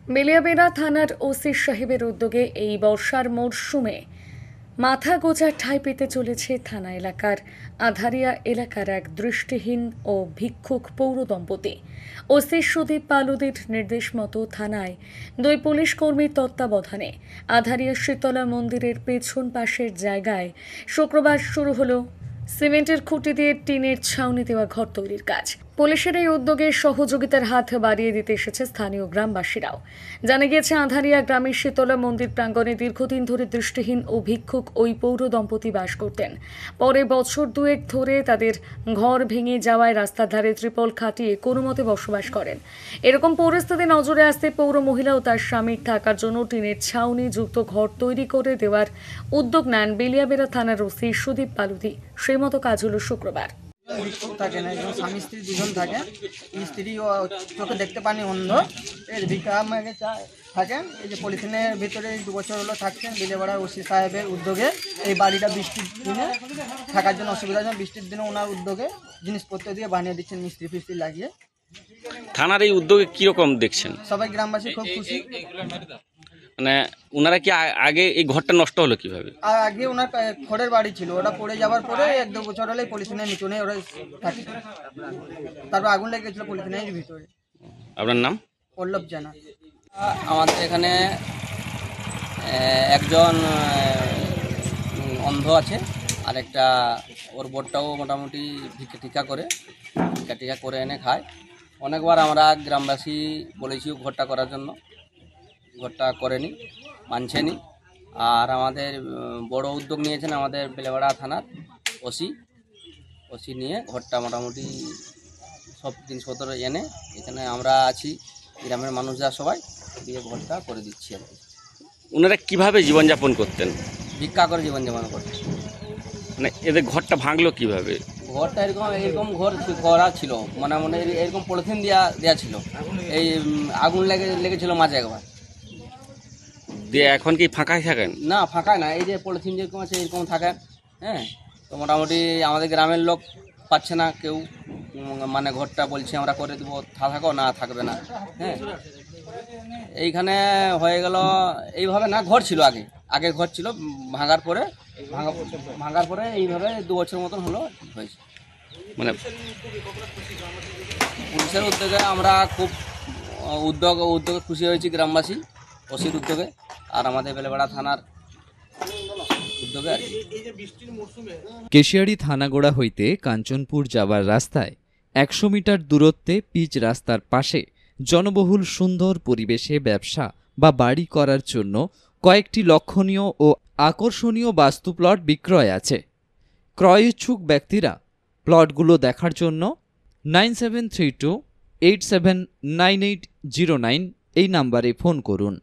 বেলিয়াবেড়া থানার ওসি সাহেবের উদ্যোগে এই বর্ষার মরশুমে মাথা গোঁজার ঠাঁই পেতে চলেছে থানা এলাকার আধারিয়া এলাকার এক দৃষ্টিহীন ও ভিক্ষুক পৌর দম্পতি। ওসি সুদীপ পালুদির নির্দেশ মতো থানায় দুই পুলিশ কর্মীর তত্ত্বাবধানে আধারিয়া শীতলা মন্দিরের পেছন পাশের জায়গায় শুক্রবার শুরু হলো সিমেন্টের খুঁটি দিয়ে টিনের ছাউনি দেওয়া ঘর তৈরির কাজ। পুলিশের এই উদ্যোগে সহযোগিতার হাত বাড়িয়ে দিতে এসেছে স্থানীয় গ্রামবাসীরাও। জানা গিয়েছে, আধারিয়া গ্রামের শীতলা মন্দির প্রাঙ্গণে দীর্ঘদিন ধরে দৃষ্টিহীন ও ভিক্ষুক ওই পৌর দম্পতি বাস করতেন। পরে বছর দুয়েক ধরে তাদের ঘর ভেঙে যাওয়ায় রাস্তার ধারে ত্রিপল খাটিয়ে কোনো মতে বসবাস করেন। এরকম পরিস্থিতি নজরে আসতে পৌর মহিলা ও তার স্বামীর থাকার জন্য টিনের ছাউনি যুক্ত ঘর তৈরি করে দেওয়ার উদ্যোগ নেন বেলিয়াবেড়া থানার ওসি সুদীপ পালুদি। সেই মতো কাজ হলো শুক্রবার। থাকে না, স্বামী স্ত্রী দুজন থাকে। স্ত্রী ও চোখে দেখতে পানি অন্ধ, এর ভিক্ষা আমাকে থাকেন। এই যে পলিথিনের ভিতরে 2 বছর হলো থাকছেন। বেলিয়াবেড়া ওসি সাহেবের উদ্যোগে এই বাড়িটা বৃষ্টির দিনে থাকার জন্য অসুবিধা হয়, বৃষ্টির দিনে ওনার উদ্যোগে জিনিসপত্র দিয়ে বানিয়ে দিচ্ছেন মিস্ত্রি ফিস্ত্রি লাগিয়ে। থানার এই উদ্যোগে কিরকম দেখছেন? সবাই গ্রামবাসী খুব খুশি। মানে ওনারা কি আগে এই ঘরটা নষ্ট হলো কিভাবে? আর আগে ওনার খড়ের বাড়ি ছিল, ওটা পড়ে যাওয়ার পরে 1-2 বছর হলে পলিথিনের নিচনে ওরা থাকে। তারপর আগুন লেগে গেছিল পলিথিনের ভিতরে। আপনার নাম? পল্লব জানা। আমাদের এখানে একজন অন্ধ আছে, আর একটা ওর বোর্ডটাও মোটামুটি ভিক্ষা টিকা করে এনে খায়। অনেকবার আমরা গ্রামবাসী বলেছি ঘরটা করার জন্য, ঘরটা করেনি, মানছেনি। আর আমাদের বড় উদ্যোগ নিয়েছেন আমাদের বেলিয়াবেড়া থানার ওসি নিয়ে ঘরটা মোটামুটি সব জিনিসপত্র এনে এখানে আমরা আছি গ্রামের মানুষরা সবাই দিয়ে ঘরটা করে দিচ্ছি আর কি। ওনারা কিভাবে জীবনযাপন করতেন? ভিক্ষা করে জীবনযাপন করতেন। মানে এদের ঘরটা ভাঙলো কিভাবে? ঘরটা এরকম ঘর করা ছিল, মানে এরকম পলিথিন দেওয়া ছিল। এই আগুন লেগেছিল মাঝে একবার দিয়ে। এখন কি ফাঁকাই থাকেন? না, ফাঁকায় না, এই যে পলিথিন যেরকম আছে এরকম থাকেন। হ্যাঁ, তো মোটামুটি আমাদের গ্রামের লোক পাচ্ছে না কেউ, মানে ঘরটা বলছে আমরা করে দেবো, থাকো না থাকবে না। হ্যাঁ, এইখানে হয়ে গেল এইভাবে। না, ঘর ছিল আগে ঘর ছিল, ভাঙার পরে এইভাবে 2 বছর মতন হয়েছে। মানে পুলিশের উদ্যোগে আমরা খুব উদ্যোগে খুশি হয়েছি গ্রামবাসী, ওসির উদ্যোগে আর আমাদের বেলিয়াবেড়া থানার উদ্যোগে আর কি। কেশিয়াড়ি থানাগোড়া হইতে কাঞ্চনপুর যাবার রাস্তায় 100 মিটার দূরত্বে পিচ রাস্তার পাশে জনবহুল সুন্দর পরিবেশে ব্যবসা বা বাড়ি করার জন্য কয়েকটি লক্ষণীয় ও আকর্ষণীয় বাস্তু প্লট বিক্রয় আছে। ক্রয় ইচ্ছুক ব্যক্তিরা প্লটগুলো দেখার জন্য 9732879809 এই নাম্বারে ফোন করুন।